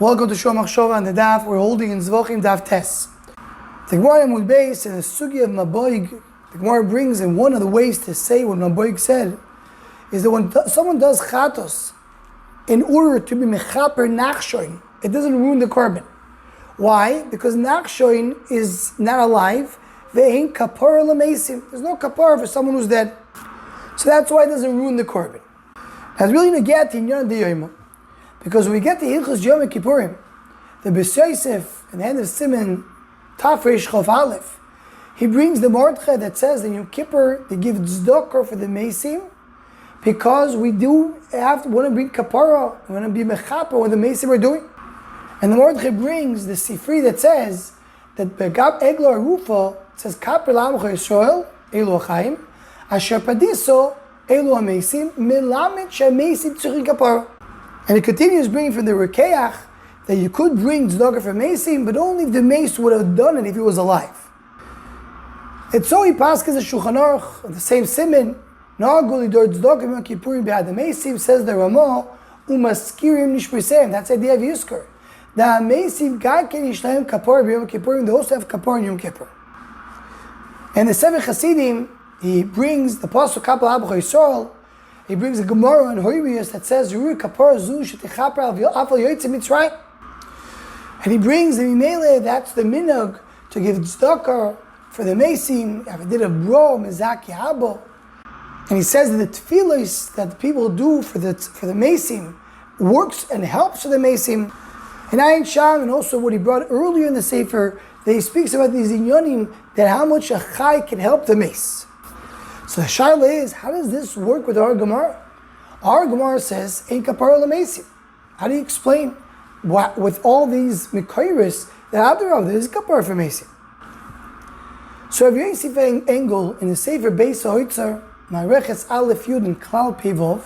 Welcome to Shom Machshava on the Daf. We're holding in Zevachim Daf Tes. The Gemara in Mudbeis in the Sugi of Maboig, the Gemara brings in one of the ways to say what Maboig said is that when someone does chatos in order to be mechaper nachshoin, it doesn't ruin the korban. Why? Because nachshoin is not alive. They ain't Kaparah l'meisim. There's no Kapara for someone who's dead. So that's why it doesn't ruin the korban. Now it's really negat in Yom Diyayim. Because when we get to Hilchos Yom Kippurim, the Beis Yosef, in the end of Siman, Tafresh Chof Aleph, he brings the Mordechai that says that Yom Kippur, they give tzedakah for the Meisim, because we want to bring Kapara, we want to be mechaper what the Meisim are doing. And the Mordechai brings the Sifri that says that Begab Eglo Arufa says Kapar L'Amcha Yisrael, Elu HaChaim, Asher Padiso, Elu HaMeisim, Melamed She'Meisim Tzuchin Kapara. And it continues bringing from the Rekeach that you could bring tzedakah for Meisim, but only if the Meis would have done it if he was alive. It's so he passes a Shulchan Aruch, the same Siman, Na'agul Idor tzedakah Yom Kippurim B'ad the Meisim, says the Ramah, Umaskirim Nishpresem. That's the idea of Yizkor. The Meisim Gaiken Yishlaim Kapar B'Yom Kippurim, they also have Kapar in Yom Kippur. And the Seven Hasidim, he brings the Pasuk Kapal Abcha Yisrael. He brings a Gemara on Hoirius that says, and he brings the Mimele, that's the Minhag, to give tzedakah for the Meisim, if did a bro, Mizaki Habo. And he says that the tefillos that people do for the Meisim works and helps for the Meisim. And Ayin Sham, and also what he brought earlier in the Sefer, that he speaks about these inyonim, that how much a chai can help the Meis. So the shaila is, how does this work with our Gemara? Our Gemara says, "Ein Kaparah l'meisim." How do you explain what, with all these mikayris that out there is Kapara for meisim? So if you see an angle in the Sefer Beis Hoitzar, Ma'areches Aleph Yud and Klal Pevov,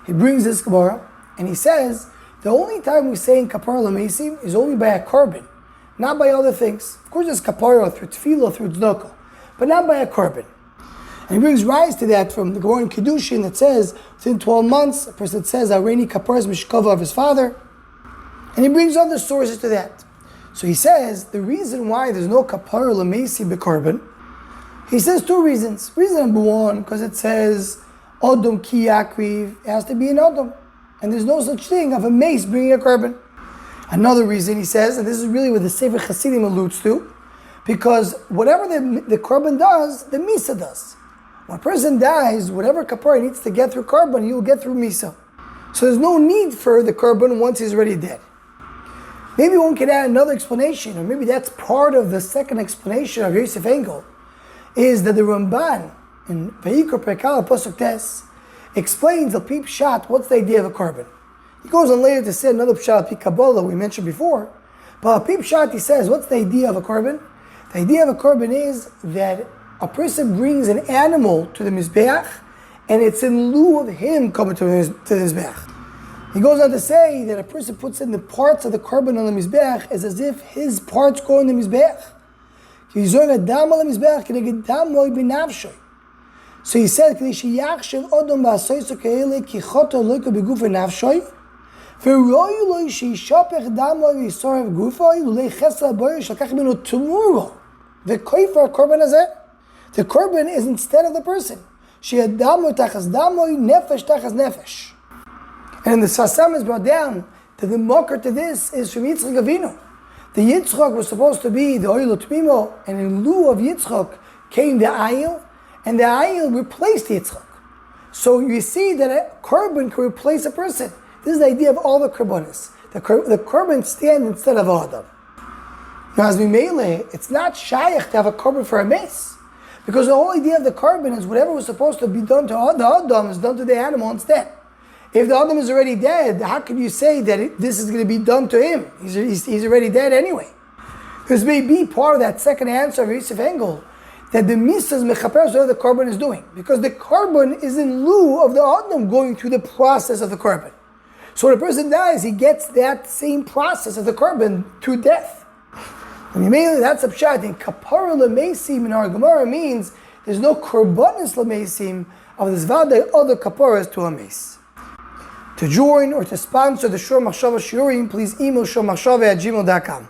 he brings this Gemara and he says the only time we say in Kaparah l'meisim is only by a korban, not by other things. Of course, there's Kapara through tefillah, through tzedakah, but not by a korban. And he brings rise to that from the Gemara in Kedushin that says, within 12 months, a person says, Areni Kaparas Mishkava of his father. And he brings other sources to that. So he says, the reason why there's no Kapara L'Meisi B'Korban, he says two reasons. Reason number one, because it says, Odom Ki Yakriv, it has to be an Odom. And there's no such thing of a mace bringing a korban. Another reason he says, and this is really what the Sefer Hasidim alludes to, because whatever the korban does, the Misa does. When a person dies, whatever kapara needs to get through korban, he will get through misa. So there's no need for the korban once he's already dead. Maybe one can add another explanation, or maybe that's part of the second explanation of Yosef Engel, is that the Ramban in Yizkor Pekal Pasuk Tes explains the Pip Shat, what's the idea of a korban. He goes on later to say another Pshat, Pip Kabbalah, we mentioned before, but a Pip Shat, he says, what's the idea of a korban? The idea of a korban is that a person brings an animal to the Mizbeach, and it's in lieu of him coming to the Mizbeach. He goes on to say that a person puts in the parts of the korban on the Mizbeach as if his parts go in the Mizbeach. So he said, the korban is instead of the person. And the Sasam is brought down that the mocker to this is from Yitzchak Avinu. The Yitzchak was supposed to be the Oil Tmimo, and in lieu of Yitzchak came the Ayil, and the Ayil replaced Yitzchak. So you see that a korban can replace a person. This is the idea of all the korbanos. The korban stand instead of Adam. Now as Mimele, it's not shaykh to have a korban for a mace. Because the whole idea of the korban is whatever was supposed to be done to the Adam is done to the animal instead. If the Adam is already dead, how can you say that this is going to be done to him? He's already dead anyway. This may be part of that second answer of Yosef Engel, that the misas mechaper is what the korban is doing. Because the korban is in lieu of the Adam going through the process of the korban. So when a person dies, he gets that same process of the korban through death. And immediately that's a pshat. In Kaparah l'meisim in our Gemara means there's no korbanis l'meisim of this vaday other kaparas to a mace. to join or to sponsor the Shor Machshava Shiurim, please email shormachshava@gmail.com.